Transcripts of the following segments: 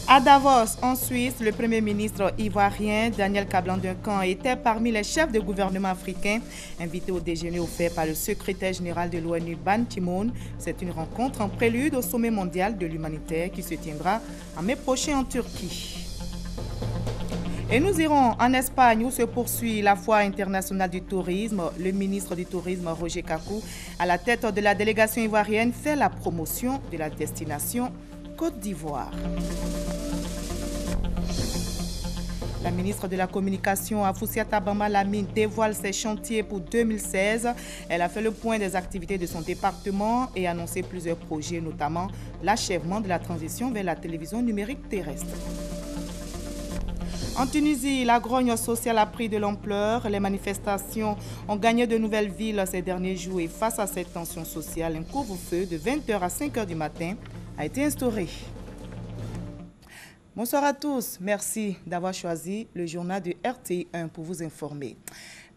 À Davos, en Suisse, le Premier ministre ivoirien Daniel Kablan-Duncan était parmi les chefs de gouvernement africains invités au déjeuner offert par le secrétaire général de l'ONU Ban Ki-moon. C'est une rencontre en prélude au sommet mondial de l'humanitaire qui se tiendra en mai prochain en Turquie. Et nous irons en Espagne où se poursuit la Foire internationale du tourisme. Le ministre du Tourisme, Roger Kakou, à la tête de la délégation ivoirienne, fait la promotion de la destination Côte d'Ivoire. La ministre de la Communication, Afoussiata Bamba Lamine, dévoile ses chantiers pour 2016. Elle a fait le point des activités de son département et annoncé plusieurs projets, notamment l'achèvement de la transition vers la télévision numérique terrestre. En Tunisie, la grogne sociale a pris de l'ampleur. Les manifestations ont gagné de nouvelles villes ces derniers jours et face à cette tension sociale, un couvre-feu de 20h à 5h du matin a été instauré. Bonsoir à tous. Merci d'avoir choisi le journal de RTI1 pour vous informer.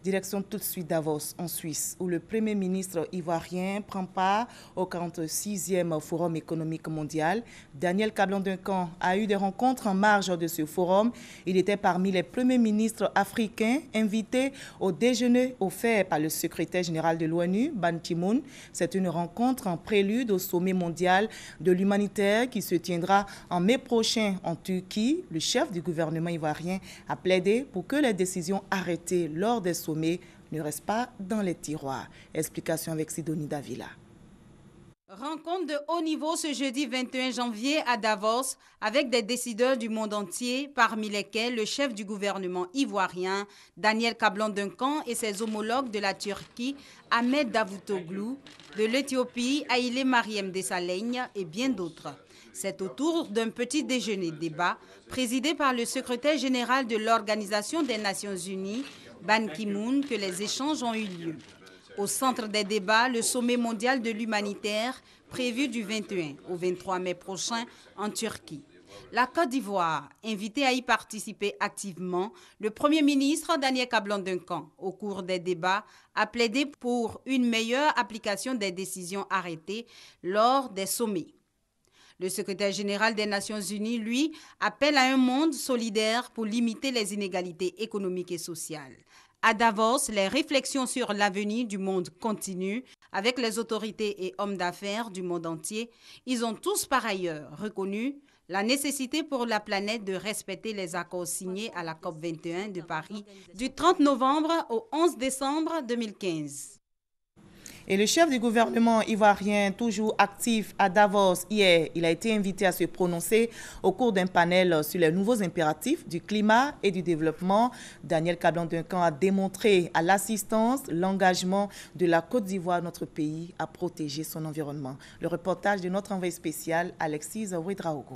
Direction tout de suite Davos, en Suisse, où le Premier ministre ivoirien prend part au 46e Forum économique mondial. Daniel Kablan-Duncan a eu des rencontres en marge de ce forum. Il était parmi les premiers ministres africains invités au déjeuner offert par le secrétaire général de l'ONU, Ban Ki-moon. C'est une rencontre en prélude au sommet mondial de l'humanitaire qui se tiendra en mai prochain en Turquie. Le chef du gouvernement ivoirien a plaidé pour que les décisions arrêtées lors des sommets ne reste pas dans les tiroirs. Explication avec Sidonie Davila. Rencontre de haut niveau ce jeudi 21 janvier à Davos avec des décideurs du monde entier, parmi lesquels le chef du gouvernement ivoirien Daniel Kablan-Duncan et ses homologues de la Turquie Ahmed Davutoglu, de l'Éthiopie Haïlé Mariam Desalegn et bien d'autres. C'est autour d'un petit déjeuner débat présidé par le secrétaire général de l'Organisation des Nations Unies, Ban Ki-moon, que les échanges ont eu lieu. Au centre des débats, le sommet mondial de l'humanitaire prévu du 21 au 23 mai prochain en Turquie. La Côte d'Ivoire, invitée à y participer activement, le Premier ministre Daniel Kablan-Duncan, au cours des débats, a plaidé pour une meilleure application des décisions arrêtées lors des sommets. Le secrétaire général des Nations Unies, lui, appelle à un monde solidaire pour limiter les inégalités économiques et sociales. À Davos, les réflexions sur l'avenir du monde continuent avec les autorités et hommes d'affaires du monde entier. Ils ont tous par ailleurs reconnu la nécessité pour la planète de respecter les accords signés à la COP21 de Paris du 30 novembre au 11 décembre 2015. Et le chef du gouvernement ivoirien, toujours actif à Davos hier, il a été invité à se prononcer au cours d'un panel sur les nouveaux impératifs du climat et du développement. Daniel Kablan-Duncan a démontré à l'assistance l'engagement de la Côte d'Ivoire, notre pays, à protéger son environnement. Le reportage de notre envoyé spécial, Alexis Ouedraogo.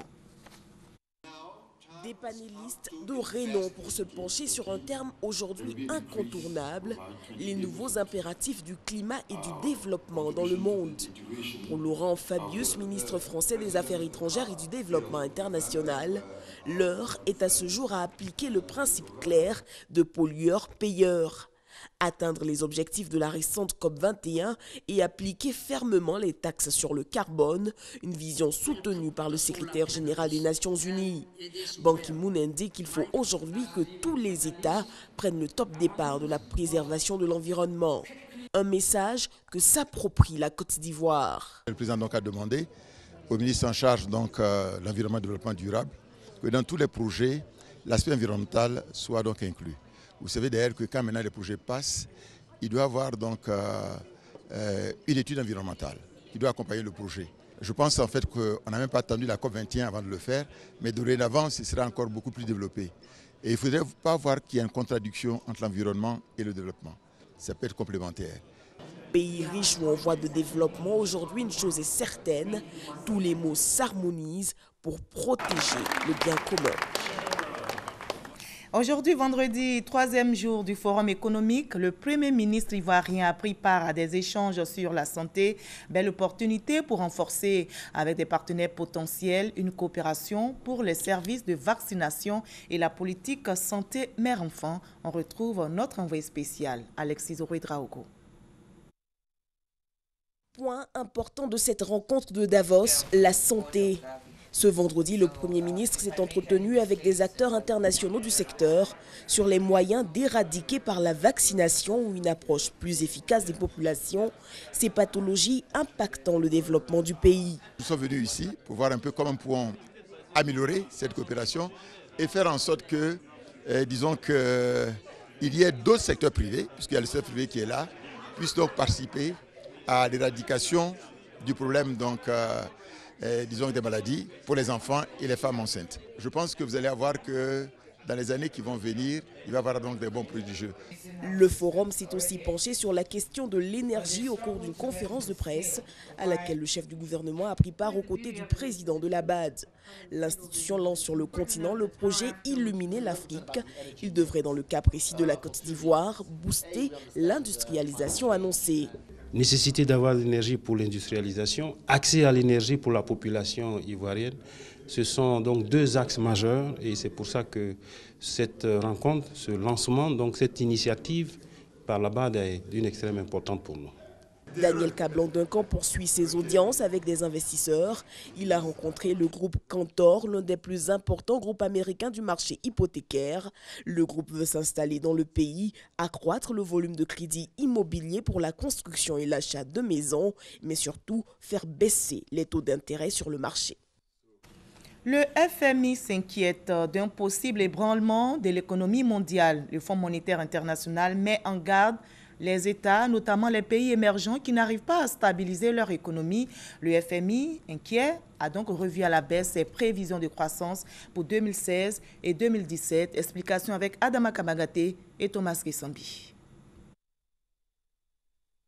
Des panélistes de renom pour se pencher sur un terme aujourd'hui incontournable, les nouveaux impératifs du climat et du développement dans le monde. Pour Laurent Fabius, ministre français des Affaires étrangères et du développement international, l'heure est à ce jour à appliquer le principe clair de pollueur-payeur. Atteindre les objectifs de la récente COP21 et appliquer fermement les taxes sur le carbone, une vision soutenue par le secrétaire général des Nations Unies. Ban Ki-moon indique qu'il faut aujourd'hui que tous les États prennent le top départ de la préservation de l'environnement. Un message que s'approprie la Côte d'Ivoire. Le président donc a demandé au ministre en charge de l'environnement et du développement durable que dans tous les projets, l'aspect environnemental soit donc inclus. Vous savez d'ailleurs que quand maintenant les projets passent, il doit y avoir donc une étude environnementale qui doit accompagner le projet. Je pense en fait qu'on n'a même pas attendu la COP21 avant de le faire, mais dorénavant, ce sera encore beaucoup plus développé. Et il ne faudrait pas voir qu'il y a une contradiction entre l'environnement et le développement. Ça peut être complémentaire. Pays riche ou en voie de développement, aujourd'hui une chose est certaine, tous les mots s'harmonisent pour protéger le bien commun. Aujourd'hui, vendredi, troisième jour du Forum économique, le Premier ministre ivoirien a pris part à des échanges sur la santé. Belle opportunité pour renforcer avec des partenaires potentiels une coopération pour les services de vaccination et la politique santé mère-enfant. On retrouve notre envoyé spécial, Alexis Ouedraogo. Point important de cette rencontre de Davos, la santé. Ce vendredi, le Premier ministre s'est entretenu avec des acteurs internationaux du secteur sur les moyens d'éradiquer par la vaccination ou une approche plus efficace des populations ces pathologies impactant le développement du pays. Nous sommes venus ici pour voir un peu comment nous pouvons améliorer cette coopération et faire en sorte que, disons qu'il y ait d'autres secteurs privés, puisqu'il y a le secteur privé qui est là, puissent donc participer à l'éradication du problème disons des maladies pour les enfants et les femmes enceintes. Je pense que vous allez voir que dans les années qui vont venir, il va y avoir donc des bons produits du jeu. Le forum s'est aussi penché sur la question de l'énergie au cours d'une conférence de presse à laquelle le chef du gouvernement a pris part aux côtés du président de la BAD. L'institution lance sur le continent le projet Illuminer l'Afrique. Il devrait, dans le cas précis de la Côte d'Ivoire, booster l'industrialisation annoncée. Nécessité d'avoir de l'énergie pour l'industrialisation, accès à l'énergie pour la population ivoirienne. Ce sont donc deux axes majeurs et c'est pour ça que cette rencontre, ce lancement, donc cette initiative par la BAD est d'une extrême importance pour nous. Daniel Cablon-Duncan poursuit ses audiences avec des investisseurs. Il a rencontré le groupe Cantor, l'un des plus importants groupes américains du marché hypothécaire. Le groupe veut s'installer dans le pays, accroître le volume de crédit immobilier pour la construction et l'achat de maisons, mais surtout faire baisser les taux d'intérêt sur le marché. Le FMI s'inquiète d'un possible ébranlement de l'économie mondiale. Le Fonds monétaire international met en garde les États, notamment les pays émergents qui n'arrivent pas à stabiliser leur économie. Le FMI, inquiet, a donc revu à la baisse ses prévisions de croissance pour 2016 et 2017. Explication avec Adama Kamagaté et Thomas Kissambi.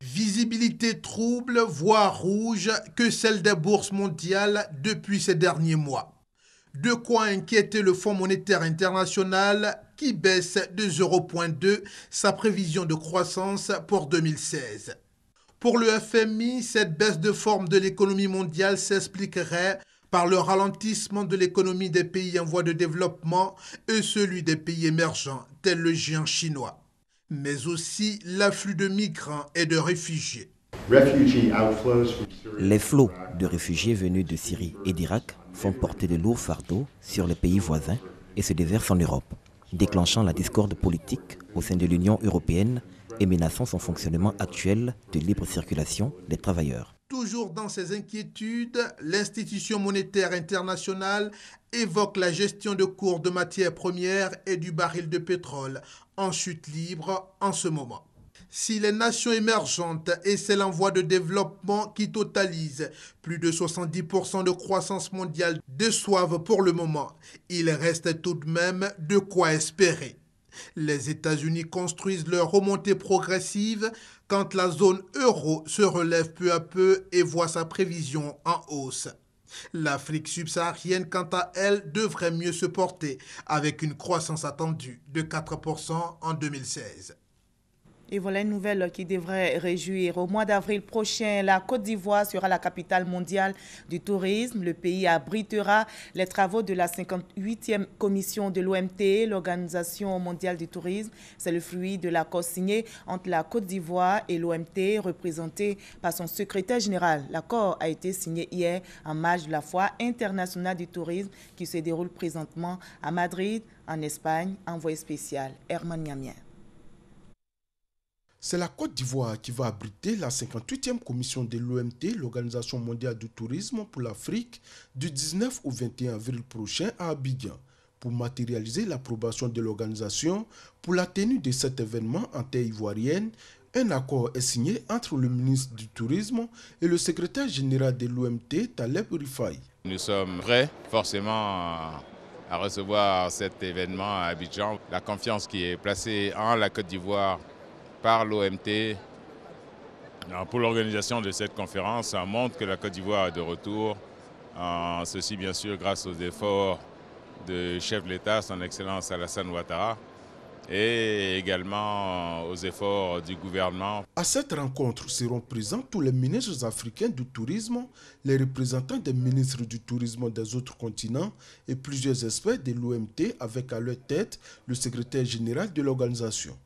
Visibilité trouble, voire rouge, que celle des bourses mondiales depuis ces derniers mois. De quoi inquiéter le Fonds monétaire international qui baisse de 0,2 sa prévision de croissance pour 2016. Pour le FMI, cette baisse de forme de l'économie mondiale s'expliquerait par le ralentissement de l'économie des pays en voie de développement et celui des pays émergents, tels le géant chinois, mais aussi l'afflux de migrants et de réfugiés. Les flots de réfugiés venus de Syrie et d'Irak font porter de lourds fardeaux sur les pays voisins et se déversent en Europe, déclenchant la discorde politique au sein de l'Union européenne et menaçant son fonctionnement actuel de libre circulation des travailleurs. Toujours dans ses inquiétudes, l'institution monétaire internationale évoque la gestion de cours de matières premières et du baril de pétrole en chute libre en ce moment. Si les nations émergentes et celles en voie de développement qui totalisent plus de 70% de croissance mondiale déçoivent pour le moment, il reste tout de même de quoi espérer. Les États-Unis construisent leur remontée progressive quand la zone euro se relève peu à peu et voit sa prévision en hausse. L'Afrique subsaharienne, quant à elle, devrait mieux se porter avec une croissance attendue de 4% en 2016. Et voilà une nouvelle qui devrait réjouir. Au mois d'avril prochain, la Côte d'Ivoire sera la capitale mondiale du tourisme. Le pays abritera les travaux de la 58e commission de l'OMT, l'Organisation mondiale du tourisme. C'est le fruit de l'accord signé entre la Côte d'Ivoire et l'OMT, représenté par son secrétaire général. L'accord a été signé hier en marge de la Foire internationale du tourisme qui se déroule présentement à Madrid, en Espagne. Envoyé spécial, Herman Niamien. C'est la Côte d'Ivoire qui va abriter la 58e commission de l'OMT, l'Organisation mondiale du tourisme pour l'Afrique, du 19 au 21 avril prochain à Abidjan, pour matérialiser l'approbation de l'organisation pour la tenue de cet événement en terre ivoirienne. Un accord est signé entre le ministre du Tourisme et le secrétaire général de l'OMT, Taleb Rifai. Nous sommes prêts forcément à recevoir cet événement à Abidjan. La confiance qui est placée en la Côte d'Ivoire par l'OMT pour l'organisation de cette conférence montre que la Côte d'Ivoire est de retour. Ceci bien sûr grâce aux efforts du chef de l'État, son Excellence Alassane Ouattara, et également aux efforts du gouvernement. À cette rencontre seront présents tous les ministres africains du tourisme, les représentants des ministres du tourisme des autres continents et plusieurs experts de l'OMT avec à leur tête le secrétaire général de l'organisation.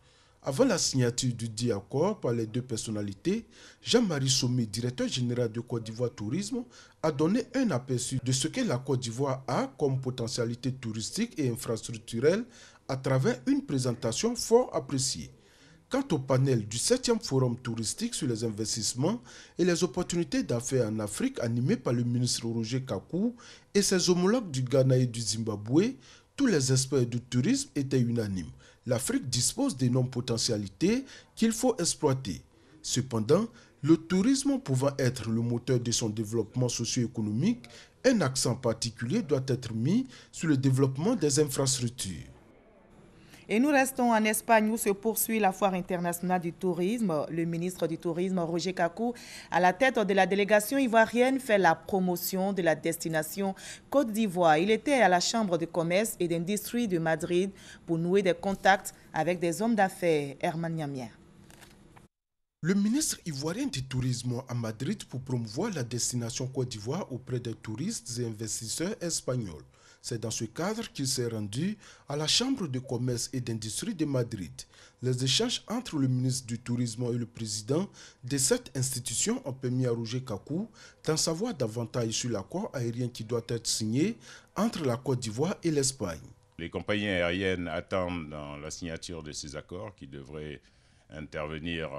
Avant la signature du dit accord par les deux personnalités, Jean-Marie Somé, directeur général de Côte d'Ivoire Tourisme, a donné un aperçu de ce que la Côte d'Ivoire a comme potentialité touristique et infrastructurelle à travers une présentation fort appréciée. Quant au panel du 7e Forum touristique sur les investissements et les opportunités d'affaires en Afrique animé par le ministre Roger Kakou et ses homologues du Ghana et du Zimbabwe, tous les experts du tourisme étaient unanimes. L'Afrique dispose d'énormes potentialités qu'il faut exploiter. Cependant, le tourisme pouvant être le moteur de son développement socio-économique, un accent particulier doit être mis sur le développement des infrastructures. Et nous restons en Espagne où se poursuit la foire internationale du tourisme. Le ministre du Tourisme, Roger Kakou, à la tête de la délégation ivoirienne, fait la promotion de la destination Côte d'Ivoire. Il était à la Chambre de commerce et d'industrie de Madrid pour nouer des contacts avec des hommes d'affaires. Herman Niamien. Le ministre ivoirien du tourisme à Madrid pour promouvoir la destination Côte d'Ivoire auprès des touristes et investisseurs espagnols. C'est dans ce cadre qu'il s'est rendu à la Chambre de commerce et d'industrie de Madrid. Les échanges entre le ministre du Tourisme et le président de cette institution ont permis à Roger Kakou d'en savoir davantage sur l'accord aérien qui doit être signé entre la Côte d'Ivoire et l'Espagne. Les compagnies aériennes attendent la signature de ces accords qui devraient intervenir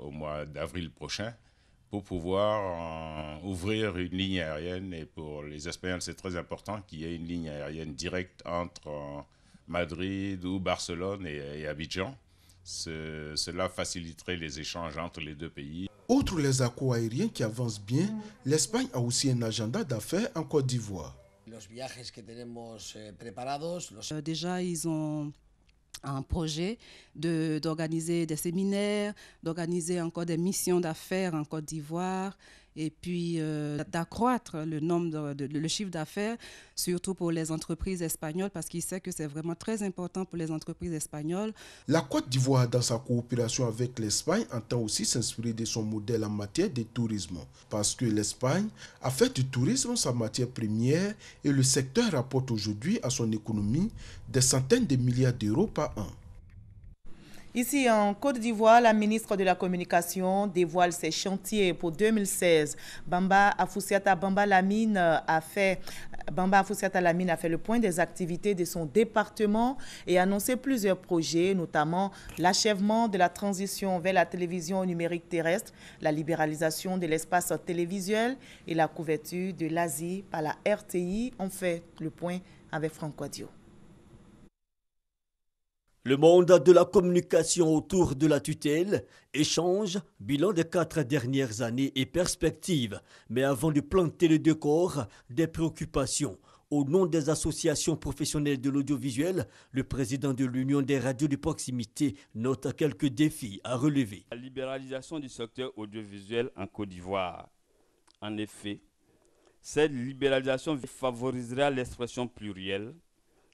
au mois d'avril prochain, pour pouvoir ouvrir une ligne aérienne. Et pour les Espagnols, c'est très important qu'il y ait une ligne aérienne directe entre Madrid ou Barcelone et Abidjan. Cela faciliterait les échanges entre les deux pays. Outre les accords aériens qui avancent bien, l'Espagne a aussi un agenda d'affaires en Côte d'Ivoire. Déjà, ils ont un projet d'organiser des séminaires, d'organiser encore des missions d'affaires en Côte d'Ivoire et puis d'accroître le chiffre d'affaires, surtout pour les entreprises espagnoles, parce qu'ils savent que c'est vraiment très important pour les entreprises espagnoles. La Côte d'Ivoire, dans sa coopération avec l'Espagne, entend aussi s'inspirer de son modèle en matière de tourisme, parce que l'Espagne a fait du tourisme sa matière première et le secteur rapporte aujourd'hui à son économie des centaines de milliards d'euros par an. Ici en Côte d'Ivoire, la ministre de la Communication dévoile ses chantiers pour 2016. Bamba Afoussiata Lamine a fait le point des activités de son département et annoncé plusieurs projets, notamment l'achèvement de la transition vers la télévision numérique terrestre, la libéralisation de l'espace télévisuel et la couverture de l'Asie par la RTI. On fait le point avec Franck Wadio. Le monde de la communication autour de la tutelle, échange, bilan des 4 dernières années et perspectives. Mais avant de planter le décor, des préoccupations. Au nom des associations professionnelles de l'audiovisuel, le président de l'Union des radios de proximité note quelques défis à relever. La libéralisation du secteur audiovisuel en Côte d'Ivoire. En effet, cette libéralisation favorisera l'expression plurielle,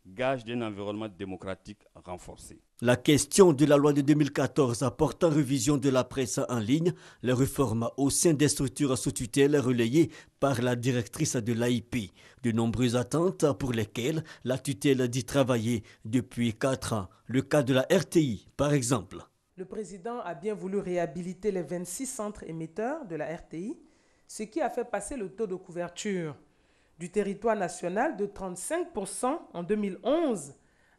gage d'un environnement démocratique renforcé. La question de la loi de 2014 apportant révision de la presse en ligne, les réformes au sein des structures sous tutelle relayées par la directrice de l'AIP. De nombreuses attentes pour lesquelles la tutelle dit travailler depuis 4 ans. Le cas de la RTI, par exemple. Le président a bien voulu réhabiliter les 26 centres émetteurs de la RTI, ce qui a fait passer le taux de couverture du territoire national de 35% en 2011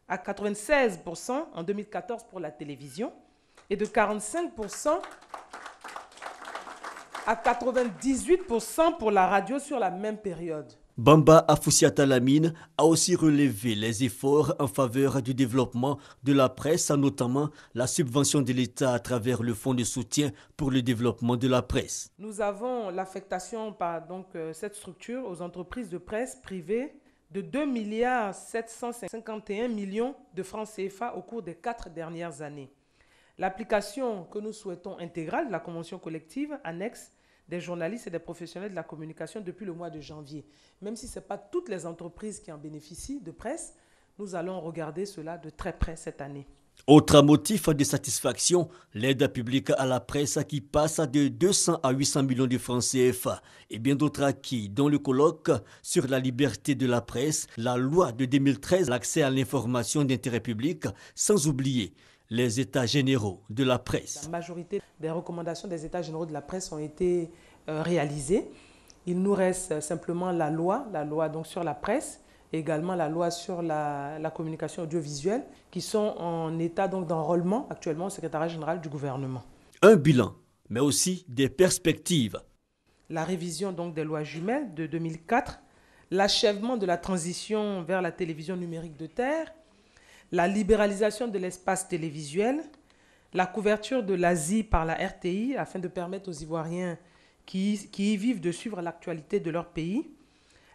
à 96% en 2014 pour la télévision et de 45% à 98% pour la radio sur la même période. Bamba Afoussiata Lamine a aussi relevé les efforts en faveur du développement de la presse, notamment la subvention de l'État à travers le fonds de soutien pour le développement de la presse. Nous avons l'affectation par cette structure aux entreprises de presse privées de 2,751 milliards de francs CFA au cours des 4 dernières années. L'application que nous souhaitons intégrale de la convention collective annexe des journalistes et des professionnels de la communication depuis le mois de janvier. Même si ce n'est pas toutes les entreprises qui en bénéficient de presse, nous allons regarder cela de très près cette année. Autre motif de satisfaction, l'aide publique à la presse qui passe de 200 à 800 millions de francs CFA et bien d'autres acquis, dont le colloque sur la liberté de la presse, la loi de 2013, l'accès à l'information d'intérêt public, sans oublier les états généraux de la presse. La majorité des recommandations des états généraux de la presse ont été réalisées. Il nous reste simplement la loi donc sur la presse, et également la loi sur la communication audiovisuelle, qui sont en état donc d'enrôlement actuellement au secrétariat général du gouvernement. Un bilan, mais aussi des perspectives. La révision donc des lois jumelles de 2004, l'achèvement de la transition vers la télévision numérique de terre, la libéralisation de l'espace télévisuel, la couverture de l'Asie par la RTI afin de permettre aux Ivoiriens qui y vivent de suivre l'actualité de leur pays,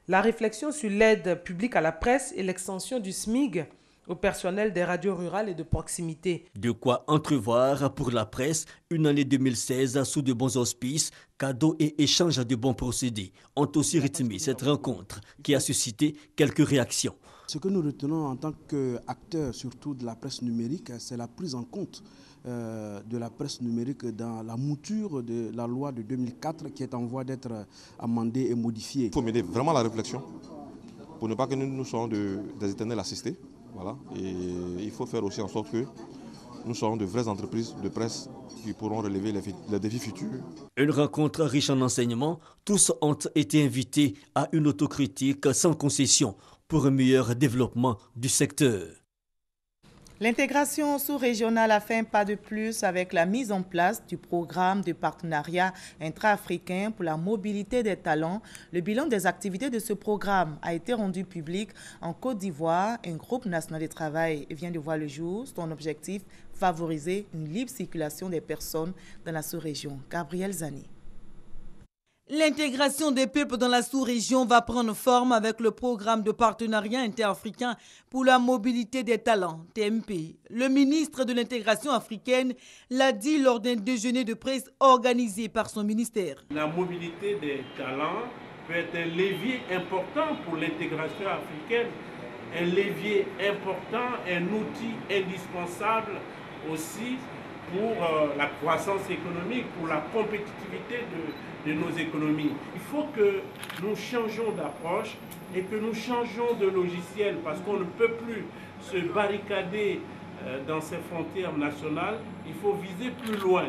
la réflexion sur l'aide publique à la presse et l'extension du SMIG au personnel des radios rurales et de proximité. De quoi entrevoir pour la presse une année 2016 sous de bons auspices, cadeaux et échanges de bons procédés ont aussi rythmé cette rencontre qui a suscité quelques réactions. Ce que nous retenons en tant qu'acteurs, surtout de la presse numérique, c'est la prise en compte de la presse numérique dans la mouture de la loi de 2004 qui est en voie d'être amendée et modifiée. Il faut mener vraiment la réflexion pour ne pas que nous soyons des éternels assistés. Voilà. Et il faut faire aussi en sorte que nous soyons de vraies entreprises de presse qui pourront relever les défis futurs. Une rencontre riche en enseignements, tous ont été invités à une autocritique sans concession pour un meilleur développement du secteur. L'intégration sous-régionale a fait un pas de plus avec la mise en place du programme de partenariat intra-africain pour la mobilité des talents. Le bilan des activités de ce programme a été rendu public en Côte d'Ivoire. Un groupe national de travail vient de voir le jour. Son objectif, favoriser une libre circulation des personnes dans la sous-région. Gabriel Zani. L'intégration des peuples dans la sous-région va prendre forme avec le programme de partenariat interafricain pour la mobilité des talents, TMP. Le ministre de l'intégration africaine l'a dit lors d'un déjeuner de presse organisé par son ministère. La mobilité des talents peut être un levier important pour l'intégration africaine, un levier important, un outil indispensable aussi pour la croissance économique, pour la compétitivité de nos économies. Il faut que nous changeons d'approche et que nous changeons de logiciel parce qu'on ne peut plus se barricader dans ces frontières nationales. Il faut viser plus loin.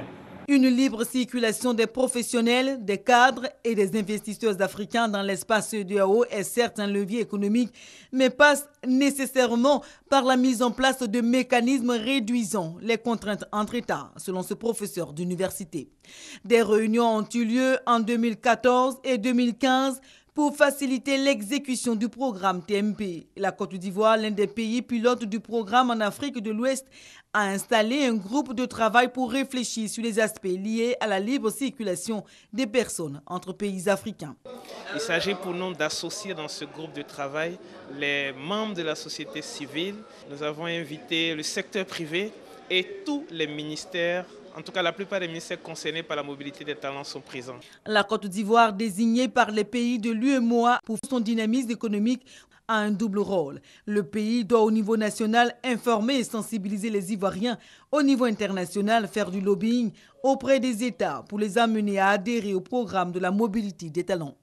Une libre circulation des professionnels, des cadres et des investisseurs africains dans l'espace CEDEAO est certes un levier économique, mais passe nécessairement par la mise en place de mécanismes réduisant les contraintes entre États, selon ce professeur d'université. Des réunions ont eu lieu en 2014 et 2015 pour faciliter l'exécution du programme TMP. La Côte d'Ivoire, l'un des pays pilotes du programme en Afrique de l'Ouest, a installé un groupe de travail pour réfléchir sur les aspects liés à la libre circulation des personnes entre pays africains. Il s'agit pour nous d'associer dans ce groupe de travail les membres de la société civile. Nous avons invité le secteur privé et tous les ministères. En tout cas, la plupart des ministères concernés par la mobilité des talents sont présents. La Côte d'Ivoire, désignée par les pays de l'UEMOA pour son dynamisme économique, a un double rôle. Le pays doit au niveau national informer et sensibiliser les Ivoiriens. Au niveau international, faire du lobbying auprès des États pour les amener à adhérer au programme de la mobilité des talents.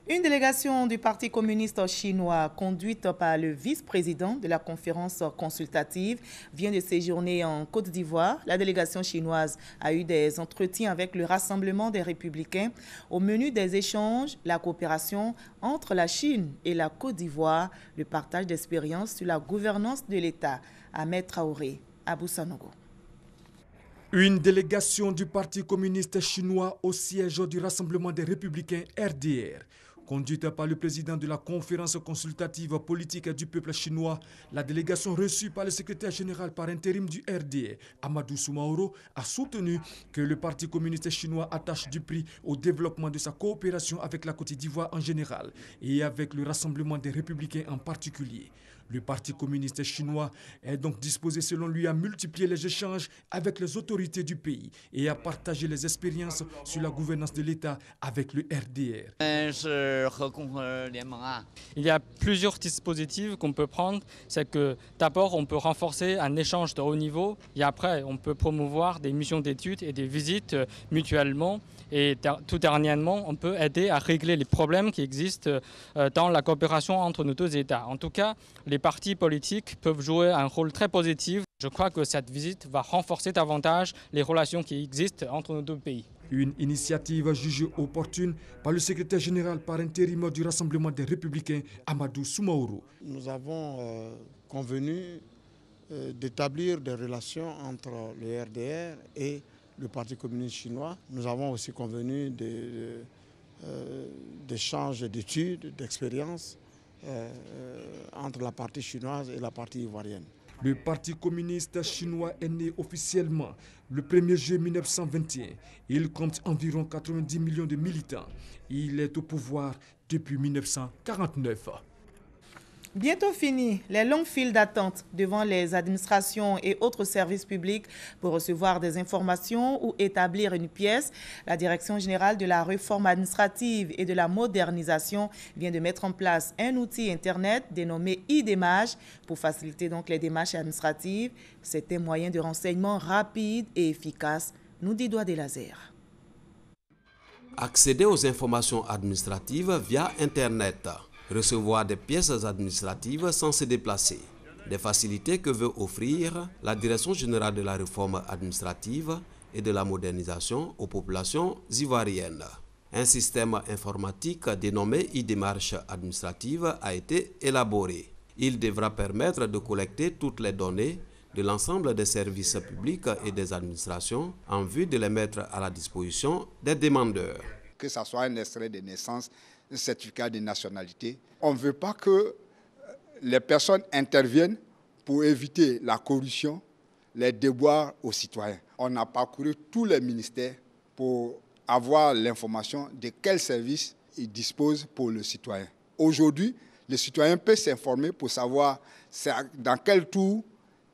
Une délégation du Parti communiste chinois, conduite par le vice-président de la conférence consultative, vient de séjourner en Côte d'Ivoire. La délégation chinoise a eu des entretiens avec le Rassemblement des Républicains. Au menu des échanges, la coopération entre la Chine et la Côte d'Ivoire, le partage d'expériences sur la gouvernance de l'État. Ahmed Traoré, Abou Sanogo. Une délégation du Parti communiste chinois au siège du Rassemblement des Républicains RDR. Conduite par le président de la conférence consultative politique du peuple chinois, la délégation reçue par le secrétaire général par intérim du RDR, Amadou Soumaoro, a soutenu que le Parti communiste chinois attache du prix au développement de sa coopération avec la Côte d'Ivoire en général et avec le Rassemblement des Républicains en particulier. Le Parti communiste chinois est donc disposé, selon lui, à multiplier les échanges avec les autorités du pays et à partager les expériences sur la gouvernance de l'État avec le RDR. Il y a plusieurs dispositifs qu'on peut prendre. C'est que d'abord, on peut renforcer un échange de haut niveau et après, on peut promouvoir des missions d'études et des visites mutuellement. Et tout dernièrement, on peut aider à régler les problèmes qui existent dans la coopération entre nos deux États. En tout cas, les partis politiques peuvent jouer un rôle très positif. Je crois que cette visite va renforcer davantage les relations qui existent entre nos deux pays. Une initiative jugée opportune par le secrétaire général par intérim du Rassemblement des Républicains, Amadou Soumaoro. Nous avons convenu d'établir des relations entre le RDR et le Parti communiste chinois. Nous avons aussi convenu d'échanges d'études, d'expériences entre la partie chinoise et la partie ivoirienne. Le Parti communiste chinois est né officiellement le 1er juillet 1921. Il compte environ 90 millions de militants. Il est au pouvoir depuis 1949. Bientôt fini, les longues files d'attente devant les administrations et autres services publics pour recevoir des informations ou établir une pièce. La Direction générale de la réforme administrative et de la modernisation vient de mettre en place un outil Internet dénommé e-démarche pour faciliter donc les démarches administratives. C'est un moyen de renseignement rapide et efficace, nous dit Doigt des Lasers. Accéder aux informations administratives via Internet. Recevoir des pièces administratives sans se déplacer. Des facilités que veut offrir la Direction générale de la réforme administrative et de la modernisation aux populations ivoiriennes. Un système informatique dénommé e-démarche administrative a été élaboré. Il devra permettre de collecter toutes les données de l'ensemble des services publics et des administrations en vue de les mettre à la disposition des demandeurs. Que ce soit un extrait de naissance, un certificat de nationalité. On ne veut pas que les personnes interviennent pour éviter la corruption, les déboires aux citoyens. On a parcouru tous les ministères pour avoir l'information de quels services ils disposent pour le citoyen. Aujourd'hui, le citoyen peut s'informer pour savoir dans quel tour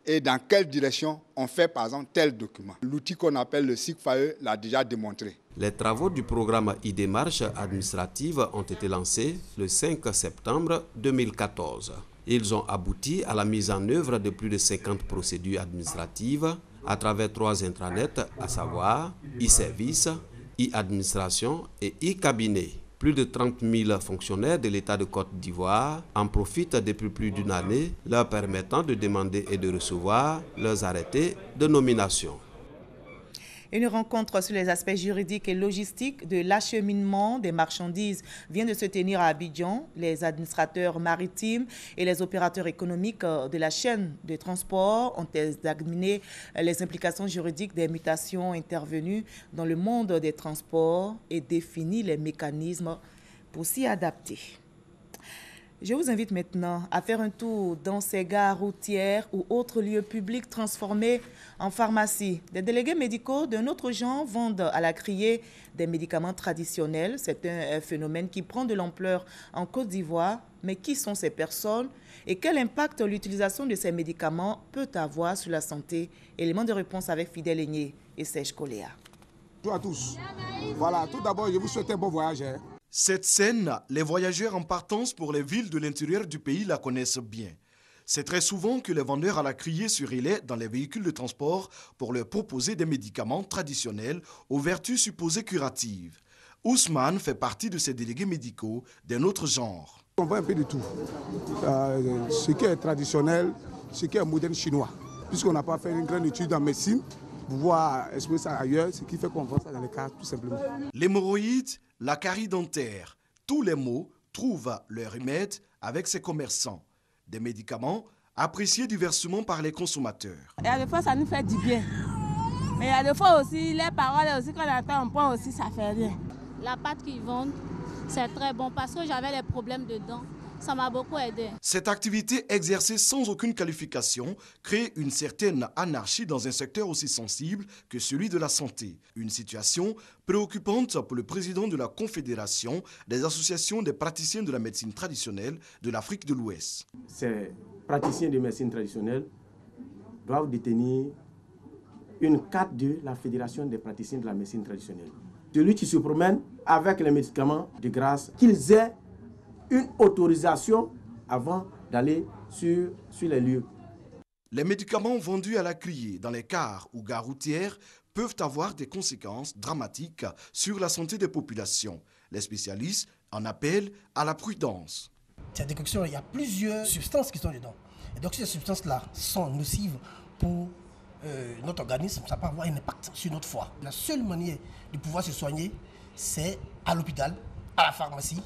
et dans quelle direction on fait par exemple tel document. L'outil qu'on appelle le SIGFAE l'a déjà démontré. Les travaux du programme e-démarche administrative ont été lancés le 5 septembre 2014. Ils ont abouti à la mise en œuvre de plus de 50 procédures administratives à travers 3 intranets, à savoir e-service, e-administration et e-cabinet. Plus de 30 000 fonctionnaires de l'État de Côte d'Ivoire en profitent depuis plus d'une année, leur permettant de demander et de recevoir leurs arrêtés de nomination. Une rencontre sur les aspects juridiques et logistiques de l'acheminement des marchandises vient de se tenir à Abidjan. Les administrateurs maritimes et les opérateurs économiques de la chaîne de transport ont examiné les implications juridiques des mutations intervenues dans le monde des transports et défini les mécanismes pour s'y adapter. Je vous invite maintenant à faire un tour dans ces gares routières ou autres lieux publics transformés en pharmacie. Des délégués médicaux d'un autre genre vendent à la criée des médicaments traditionnels. C'est un phénomène qui prend de l'ampleur en Côte d'Ivoire. Mais qui sont ces personnes et quel impact l'utilisation de ces médicaments peut avoir sur la santé? Élément de réponse avec Fidèle Aigné et Serge Coléa. Bonjour à tous. Voilà, tout d'abord, je vous souhaite un bon voyage. Cette scène, les voyageurs en partance pour les villes de l'intérieur du pays la connaissent bien. C'est très souvent que les vendeurs à la criée se relaient dans les véhicules de transport pour leur proposer des médicaments traditionnels aux vertus supposées curatives. Ousmane fait partie de ces délégués médicaux d'un autre genre. On voit un peu de tout. Ce qui est traditionnel, ce qui est moderne chinois. Puisqu'on n'a pas fait une grande étude en médecine, pour voir explorer ça ailleurs, ce qui fait qu'on vend ça dans les cas tout simplement. L'hémorroïde, la carie dentaire, tous les maux trouvent leur remède avec ces commerçants. Des médicaments appréciés diversement par les consommateurs. Il y a des fois ça nous fait du bien. Mais il y a des fois aussi, les paroles aussi qu'on entend, on pense aussi ça fait rien. La pâte qu'ils vendent, c'est très bon parce que j'avais des problèmes de dents. Ça m'a beaucoup aidé. Cette activité exercée sans aucune qualification crée une certaine anarchie dans un secteur aussi sensible que celui de la santé. Une situation préoccupante pour le président de la Confédération des associations des praticiens de la médecine traditionnelle de l'Afrique de l'Ouest. Ces praticiens de médecine traditionnelle doivent détenir une carte de la Fédération des praticiens de la médecine traditionnelle. Celui qui se promène avec les médicaments de grâce, qu'ils aient une autorisation avant d'aller sur les lieux. Les médicaments vendus à la criée dans les cars ou gares routières peuvent avoir des conséquences dramatiques sur la santé des populations. Les spécialistes en appellent à la prudence. Cette décoction, il y a plusieurs substances qui sont dedans. Et donc, ces substances-là sont nocives pour notre organisme, ça peut avoir un impact sur notre foie. La seule manière de pouvoir se soigner, c'est à l'hôpital, à la pharmacie.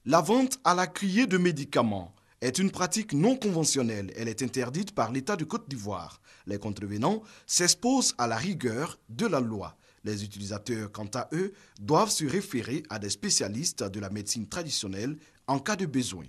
La vente à la criée de médicaments est une pratique non conventionnelle. Elle est interdite par l'État de Côte d'Ivoire. Les contrevenants s'exposent à la rigueur de la loi. Les utilisateurs, quant à eux, doivent se référer à des spécialistes de la médecine traditionnelle en cas de besoin.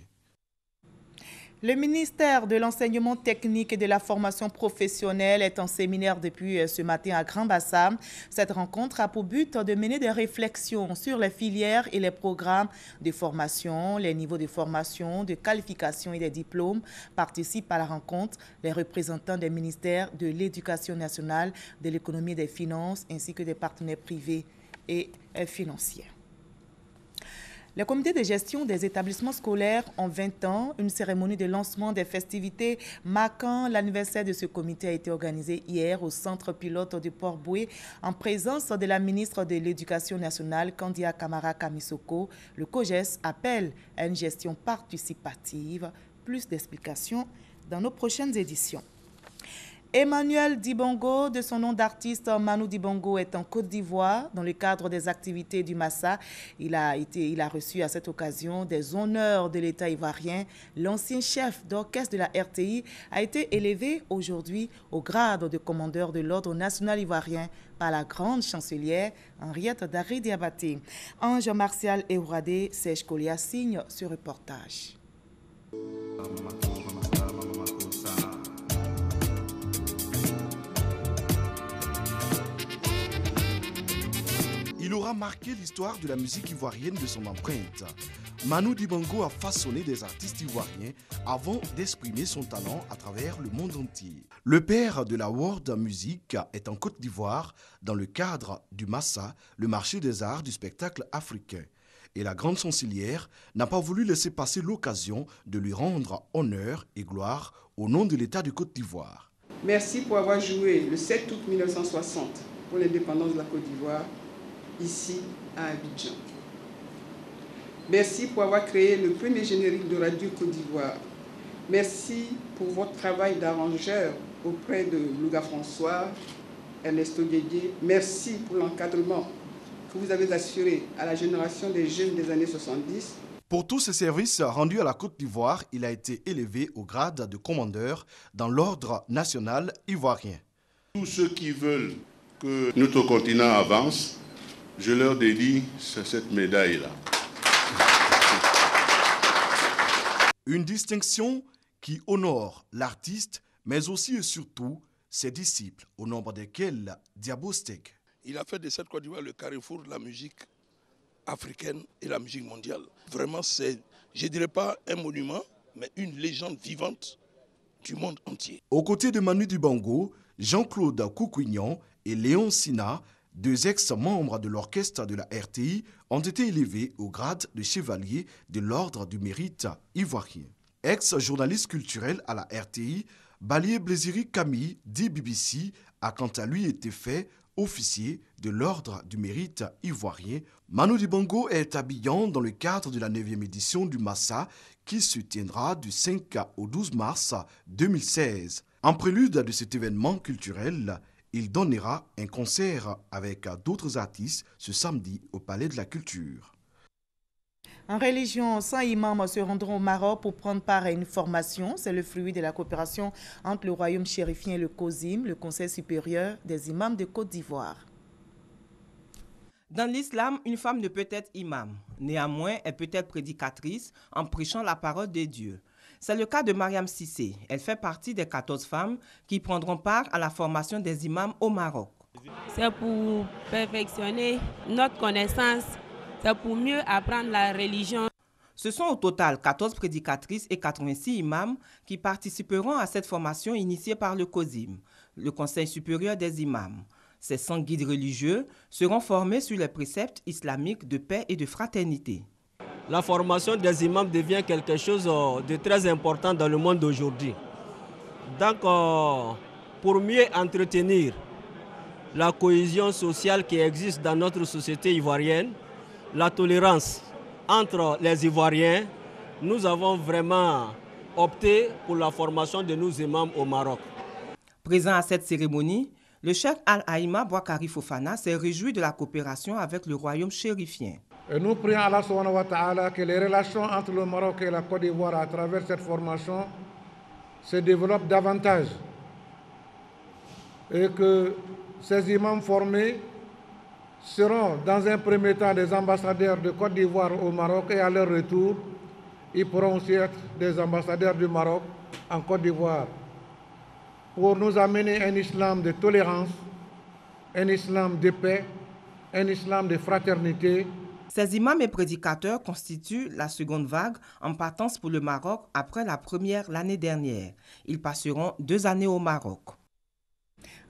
Le ministère de l'Enseignement technique et de la formation professionnelle est en séminaire depuis ce matin à Grand-Bassam. Cette rencontre a pour but de mener des réflexions sur les filières et les programmes de formation, les niveaux de formation, de qualification et des diplômes. Participent à la rencontre les représentants des ministères de l'Éducation nationale, de l'économie et des finances, ainsi que des partenaires privés et financiers. Le comité de gestion des établissements scolaires en 20 ans, une cérémonie de lancement des festivités marquant l'anniversaire de ce comité a été organisée hier au centre pilote de Port-Boué en présence de la ministre de l'Éducation nationale, Kandia Kamara Kamisoko. Le COGES appelle à une gestion participative. Plus d'explications dans nos prochaines éditions. Emmanuel Dibongo, de son nom d'artiste Manu Dibongo, est en Côte d'Ivoire dans le cadre des activités du Massa. Il a reçu à cette occasion des honneurs de l'État ivoirien. L'ancien chef d'orchestre de la RTI a été élevé aujourd'hui au grade de commandeur de l'Ordre national ivoirien par la grande chancelière Henriette Daré Diabaté. Ange Martial Euradé, Serge Kolia signe ce reportage. Il aura marqué l'histoire de la musique ivoirienne de son empreinte. Manu Dibongo a façonné des artistes ivoiriens avant d'exprimer son talent à travers le monde entier. Le père de la world music est en Côte d'Ivoire dans le cadre du Massa, le marché des arts du spectacle africain. Et la grande chancelière n'a pas voulu laisser passer l'occasion de lui rendre honneur et gloire au nom de l'État de Côte d'Ivoire. Merci pour avoir joué le 7 août 1960 pour l'indépendance de la Côte d'Ivoire, ici à Abidjan. Merci pour avoir créé le premier générique de Radio Côte d'Ivoire. Merci pour votre travail d'arrangeur auprès de Louga François, Ernesto Guédier. Merci pour l'encadrement que vous avez assuré à la génération des jeunes des années 70. Pour tous ces services rendus à la Côte d'Ivoire, il a été élevé au grade de commandeur dans l'Ordre national ivoirien. Tous ceux qui veulent que notre continent avance, je leur dédie cette médaille-là. Une distinction qui honore l'artiste, mais aussi et surtout ses disciples, au nombre desquels Diabostek. Il a fait de cette Côte d'Ivoire le carrefour de la musique africaine et la musique mondiale. Vraiment, c'est, je ne dirais pas un monument, mais une légende vivante du monde entier. Aux côtés de Manu Dibongo, Jean-Claude Koukougnan et Léon Sina, deux ex-membres de l'orchestre de la RTI, ont été élevés au grade de chevalier de l'Ordre du mérite ivoirien. Ex-journaliste culturel à la RTI, Balié Blésiri Camille, dit BBC, a quant à lui été fait officier de l'Ordre du mérite ivoirien. Manu Dibongo est habillant dans le cadre de la 9e édition du Massa qui se tiendra du 5 au 12 mars 2016. En prélude de cet événement culturel, il donnera un concert avec d'autres artistes ce samedi au Palais de la Culture. En religion, 100 imams se rendront au Maroc pour prendre part à une formation. C'est le fruit de la coopération entre le royaume chérifien et le COSIM, le Conseil supérieur des imams de Côte d'Ivoire. Dans l'islam, une femme ne peut être imam. Néanmoins, elle peut être prédicatrice en prêchant la parole de Dieu. C'est le cas de Mariam Sissé. Elle fait partie des 14 femmes qui prendront part à la formation des imams au Maroc. C'est pour perfectionner notre connaissance, c'est pour mieux apprendre la religion. Ce sont au total 14 prédicatrices et 86 imams qui participeront à cette formation initiée par le COSIM, le Conseil supérieur des imams. Ces 100 guides religieux seront formés sur les préceptes islamiques de paix et de fraternité. La formation des imams devient quelque chose de très important dans le monde d'aujourd'hui. Donc, pour mieux entretenir la cohésion sociale qui existe dans notre société ivoirienne, la tolérance entre les Ivoiriens, nous avons vraiment opté pour la formation de nos imams au Maroc. Présent à cette cérémonie, le cheikh Al-Aïma Bouakari Fofana s'est réjoui de la coopération avec le royaume chérifien. Et nous prions Allah subhanahu wa ta'ala que les relations entre le Maroc et la Côte d'Ivoire à travers cette formation se développent davantage et que ces imams formés seront dans un premier temps des ambassadeurs de Côte d'Ivoire au Maroc et à leur retour, ils pourront aussi être des ambassadeurs du Maroc en Côte d'Ivoire pour nous amener un islam de tolérance, un islam de paix, un islam de fraternité. Ces imams et prédicateurs constituent la seconde vague en partance pour le Maroc après la première l'année dernière. Ils passeront 2 années au Maroc.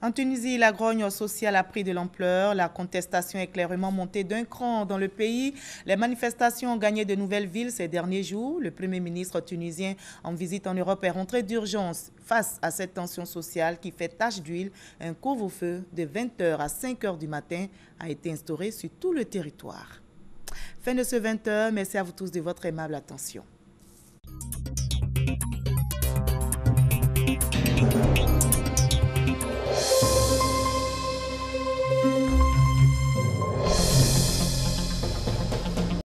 En Tunisie, la grogne sociale a pris de l'ampleur. La contestation est clairement montée d'un cran dans le pays. Les manifestations ont gagné de nouvelles villes ces derniers jours. Le Premier ministre tunisien en visite en Europe est rentré d'urgence. Face à cette tension sociale qui fait tache d'huile, un couvre-feu de 20h à 5h du matin a été instauré sur tout le territoire. Fin de ce 20h. Merci à vous tous de votre aimable attention.